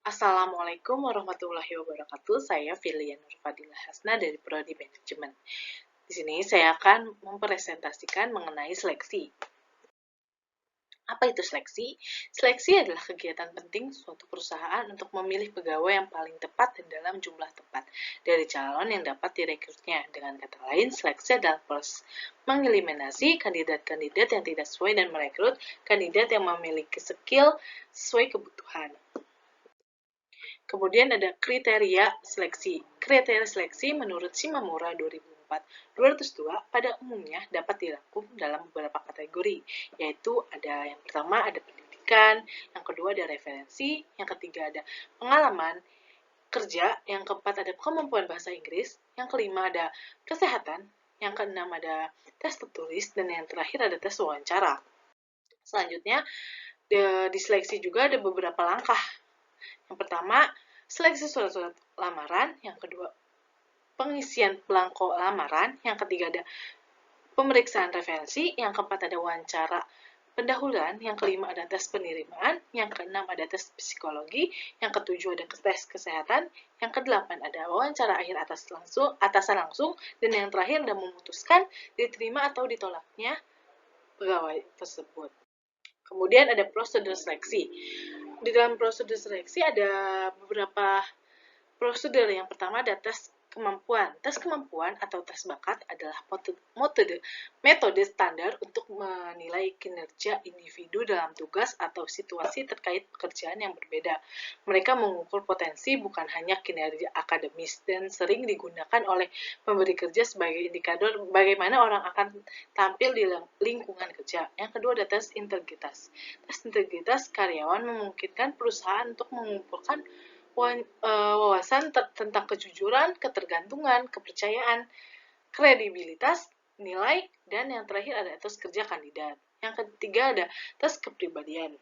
Assalamualaikum warahmatullahi wabarakatuh. Saya Filian Nurfadilah Hasna dari Prodi Manajemen. Di sini saya akan mempresentasikan mengenai seleksi. Apa itu seleksi? Seleksi adalah kegiatan penting suatu perusahaan untuk memilih pegawai yang paling tepat dan dalam jumlah tepat dari calon yang dapat direkrutnya. Dengan kata lain, seleksi adalah proses mengeliminasi kandidat-kandidat yang tidak sesuai dan merekrut kandidat yang memiliki skill sesuai kebutuhan. Kemudian ada kriteria seleksi. Kriteria seleksi menurut Shimamura 2004-202 pada umumnya dapat dirangkum dalam beberapa kategori, yaitu ada yang pertama ada pendidikan, yang kedua ada referensi, yang ketiga ada pengalaman kerja, yang keempat ada kemampuan bahasa Inggris, yang kelima ada kesehatan, yang keenam ada tes tertulis, dan yang terakhir ada tes wawancara. Selanjutnya, di seleksi juga ada beberapa langkah. Yang pertama, seleksi surat-surat lamaran. Yang kedua, pengisian belangko lamaran. Yang ketiga, ada pemeriksaan referensi. Yang keempat, ada wawancara pendahuluan. Yang kelima, ada tes penerimaan. Yang keenam, ada tes psikologi. Yang ketujuh, ada tes kesehatan. Yang kedelapan, ada wawancara akhir atasan langsung. Dan yang terakhir, ada memutuskan diterima atau ditolaknya pegawai tersebut. Kemudian ada prosedur seleksi. Di dalam prosedur seleksi ada beberapa prosedur. Yang pertama ada tes kemampuan. Tes kemampuan atau tes bakat adalah metode standar untuk menilai kinerja individu dalam tugas atau situasi terkait pekerjaan yang berbeda. Mereka mengukur potensi bukan hanya kinerja akademis dan sering digunakan oleh pemberi kerja sebagai indikator bagaimana orang akan tampil di lingkungan kerja. Yang kedua ada tes integritas. Tes integritas karyawan memungkinkan perusahaan untuk mengumpulkan wawasan tentang kejujuran, ketergantungan, kepercayaan, kredibilitas, nilai, dan yang terakhir ada tes kerja kandidat. Yang ketiga ada tes kepribadian.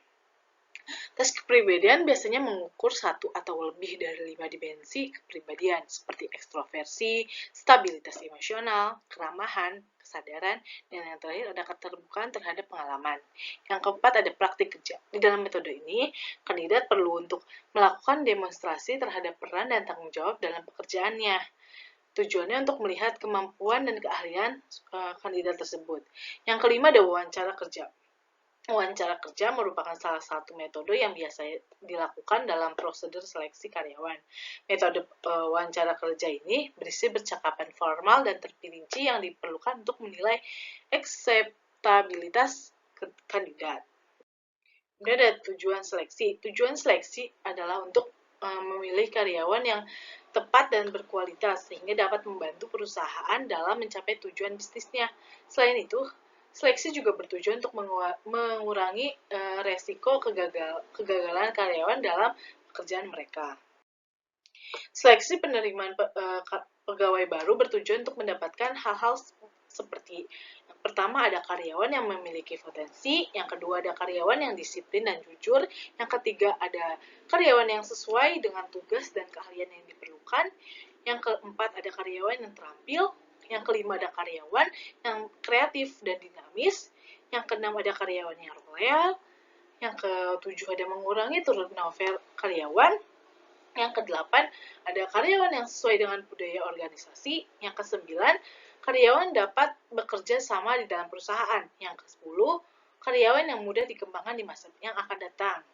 Tes kepribadian biasanya mengukur satu atau lebih dari 5 dimensi kepribadian, seperti ekstroversi, stabilitas emosional, keramahan, kesadaran, dan yang terakhir ada keterbukaan terhadap pengalaman. Yang keempat ada praktik kerja. Di dalam metode ini, kandidat perlu untuk melakukan demonstrasi terhadap peran dan tanggung jawab dalam pekerjaannya. Tujuannya untuk melihat kemampuan dan keahlian kandidat tersebut. Yang kelima ada wawancara kerja. Wawancara kerja merupakan salah satu metode yang biasa dilakukan dalam prosedur seleksi karyawan. Metode wawancara kerja ini berisi percakapan formal dan terperinci yang diperlukan untuk menilai akseptabilitas kandidat. Kemudian ada tujuan seleksi. Tujuan seleksi adalah untuk memilih karyawan yang tepat dan berkualitas sehingga dapat membantu perusahaan dalam mencapai tujuan bisnisnya. Selain itu, seleksi juga bertujuan untuk mengurangi resiko kegagalan karyawan dalam pekerjaan mereka. Seleksi penerimaan pegawai baru bertujuan untuk mendapatkan hal-hal seperti yang pertama ada karyawan yang memiliki potensi, yang kedua ada karyawan yang disiplin dan jujur, yang ketiga ada karyawan yang sesuai dengan tugas dan keahlian yang diperlukan, yang keempat ada karyawan yang terampil, yang kelima ada karyawan yang kreatif dan dinamis, yang keenam ada karyawan yang loyal, yang ketujuh ada mengurangi turnover karyawan, yang kedelapan ada karyawan yang sesuai dengan budaya organisasi, yang kesembilan karyawan dapat bekerja sama di dalam perusahaan, yang kesepuluh karyawan yang mudah dikembangkan di masa yang akan datang.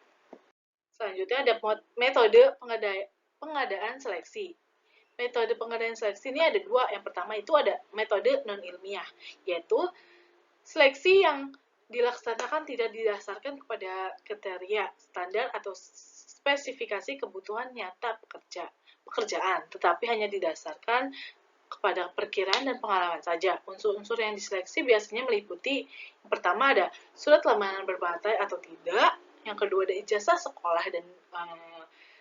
Selanjutnya ada metode pengadaan seleksi. Metode pengadaan seleksi ini ada dua. Yang pertama itu ada metode non-ilmiah, yaitu seleksi yang dilaksanakan tidak didasarkan kepada kriteria, standar, atau spesifikasi kebutuhan nyata pekerjaan, tetapi hanya didasarkan kepada perkiraan dan pengalaman saja. Unsur-unsur yang diseleksi biasanya meliputi yang pertama ada surat lamaran berbatai atau tidak, yang kedua ada ijazah sekolah dan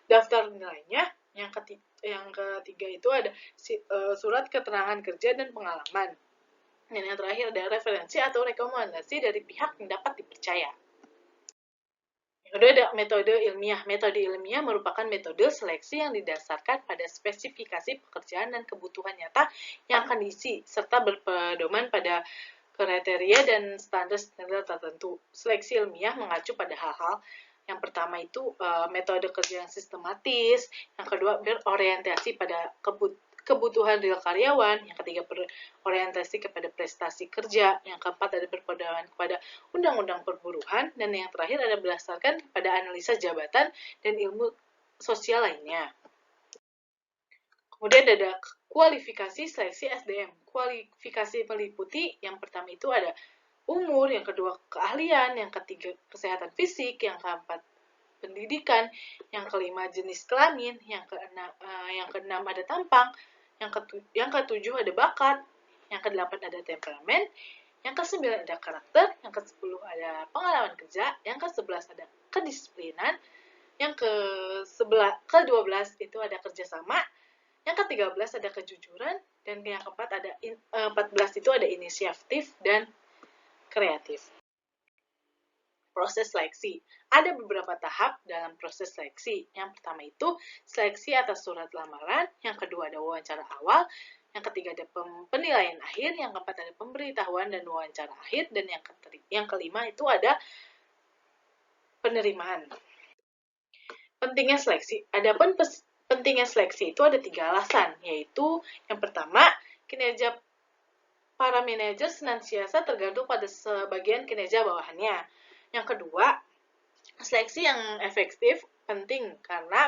daftar nilainya, yang ketiga itu ada surat keterangan kerja dan pengalaman. Dan yang terakhir ada referensi atau rekomendasi dari pihak yang dapat dipercaya. Yang kedua ada metode ilmiah. Metode ilmiah merupakan metode seleksi yang didasarkan pada spesifikasi pekerjaan dan kebutuhan nyata yang akan diisi, serta berpedoman pada kriteria dan standar tertentu. Seleksi ilmiah mengacu pada hal-hal Yang pertama itu metode kerja yang sistematis, yang kedua berorientasi pada kebutuhan real karyawan, yang ketiga berorientasi kepada prestasi kerja, yang keempat ada berpedoman kepada undang-undang perburuhan, dan yang terakhir ada berdasarkan pada analisa jabatan dan ilmu sosial lainnya. Kemudian ada kualifikasi seleksi SDM. Kualifikasi meliputi yang pertama itu ada umur, yang kedua keahlian, yang ketiga kesehatan fisik, yang keempat pendidikan, yang kelima jenis kelamin, yang keenam ada tampang, yang ketujuh ada bakat, yang kedelapan ada temperamen, yang kesembilan ada karakter, yang ke-10 ada pengalaman kerja, yang ke-11 ada kedisiplinan, yang ke-12 itu ada kerjasama, yang ke-13 ada kejujuran, dan yang keempat ada 14 itu ada inisiatif dan kreatif. Proses seleksi. Ada beberapa tahap dalam proses seleksi. Yang pertama itu seleksi atas surat lamaran, yang kedua ada wawancara awal, yang ketiga ada penilaian akhir, yang keempat ada pemberitahuan dan wawancara akhir, dan yang kelima itu ada penerimaan. Pentingnya seleksi. Adapun pentingnya seleksi itu ada 3 alasan, yaitu yang pertama, kinerja para manajer senantiasa tergantung pada sebagian kinerja bawahannya. Yang kedua, seleksi yang efektif penting karena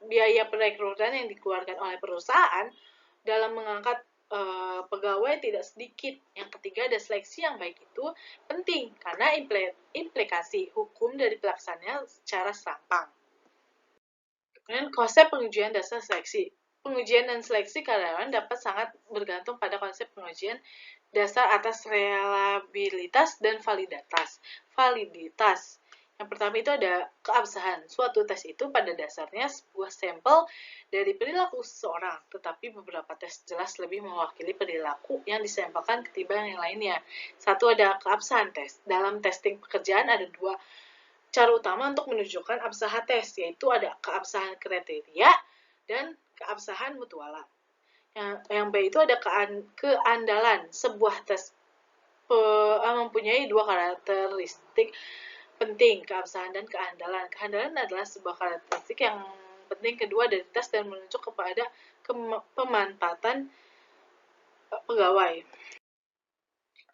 biaya perekrutan yang dikeluarkan oleh perusahaan dalam mengangkat pegawai tidak sedikit. Yang ketiga, ada seleksi yang baik itu penting karena implikasi hukum dari pelaksananya secara serampang. Kemudian konsep pengujian dasar seleksi. Pengujian dan seleksi karyawan dapat sangat bergantung pada konsep pengujian dasar atas reliabilitas dan validitas. Yang pertama itu ada keabsahan. Suatu tes itu pada dasarnya sebuah sampel dari perilaku seseorang, tetapi beberapa tes jelas lebih mewakili perilaku yang disampelkan ketimbang yang lainnya. Satu ada keabsahan tes. Dalam testing pekerjaan ada 2 cara utama untuk menunjukkan absahan tes, yaitu ada keabsahan kriteria dan keabsahan mutualan. Yang B itu ada keandalan. Sebuah tes mempunyai 2 karakteristik penting, keabsahan dan keandalan. Keandalan adalah sebuah karakteristik yang penting kedua dari tes dan menunjuk kepada pemanfaatan pegawai.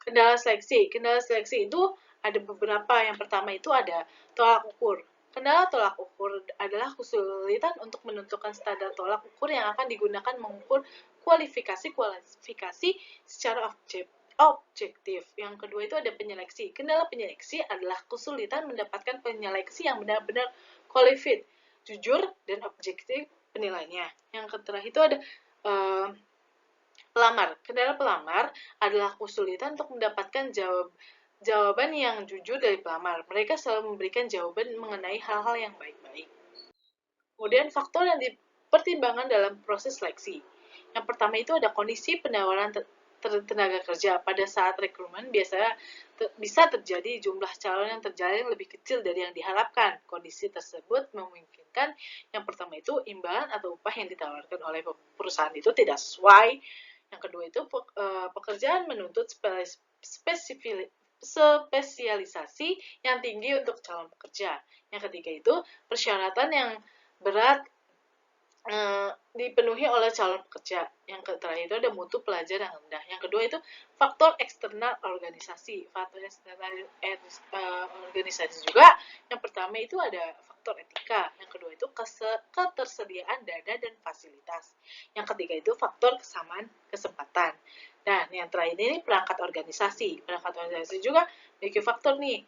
Kendala seleksi. Kendala seleksi itu ada beberapa. Yang pertama itu ada tolak ukur. Kendala tolak ukur adalah kesulitan untuk menentukan standar tolak ukur yang akan digunakan mengukur kualifikasi secara objektif. Yang kedua itu ada penyeleksi. Kendala penyeleksi adalah kesulitan mendapatkan penyeleksi yang benar-benar qualified, jujur, dan objektif penilaiannya. Yang terakhir itu ada pelamar. Kendala pelamar adalah kesulitan untuk mendapatkan jawaban yang jujur dari pelamar. Mereka selalu memberikan jawaban mengenai hal-hal yang baik-baik. Kemudian faktor yang dipertimbangkan dalam proses seleksi. Yang pertama itu ada kondisi penawaran tenaga kerja. Pada saat rekrutmen biasanya bisa terjadi jumlah calon yang terjaring lebih kecil dari yang diharapkan. Kondisi tersebut memungkinkan yang pertama itu imbalan atau upah yang ditawarkan oleh perusahaan itu tidak sesuai. Yang kedua itu pekerjaan menuntut spesialisasi yang tinggi untuk calon pekerja. Yang ketiga itu persyaratan yang berat dipenuhi oleh calon pekerja. Yang terakhir itu ada mutu pelajar yang rendah. Yang kedua itu faktor eksternal organisasi. Faktor eksternal organisasi juga. Yang pertama itu ada faktor etika. Yang kedua itu ketersediaan dana dan fasilitas. Yang ketiga itu faktor kesamaan kesempatan. Dan yang terakhir ini perangkat organisasi. Perangkat organisasi juga memiliki faktor nih,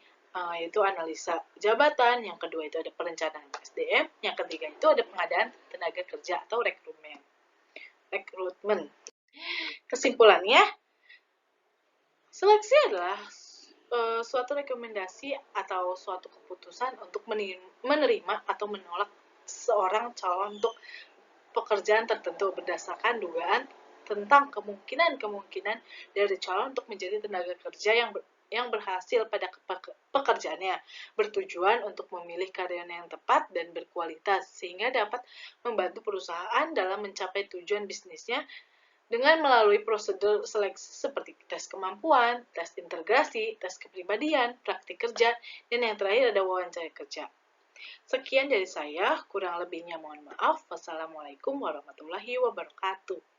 yaitu analisa jabatan, yang kedua itu ada perencanaan SDM, yang ketiga itu ada pengadaan tenaga kerja atau rekrutmen. Kesimpulannya, seleksi adalah suatu rekomendasi atau suatu keputusan untuk menerima atau menolak seorang calon untuk pekerjaan tertentu berdasarkan dugaan tentang kemungkinan dari calon untuk menjadi tenaga kerja yang berhasil pada pekerjaannya, bertujuan untuk memilih karyawan yang tepat dan berkualitas, sehingga dapat membantu perusahaan dalam mencapai tujuan bisnisnya dengan melalui prosedur seleksi seperti tes kemampuan, tes integrasi, tes kepribadian, praktik kerja, dan yang terakhir ada wawancara kerja. Sekian dari saya, kurang lebihnya mohon maaf. Wassalamualaikum warahmatullahi wabarakatuh.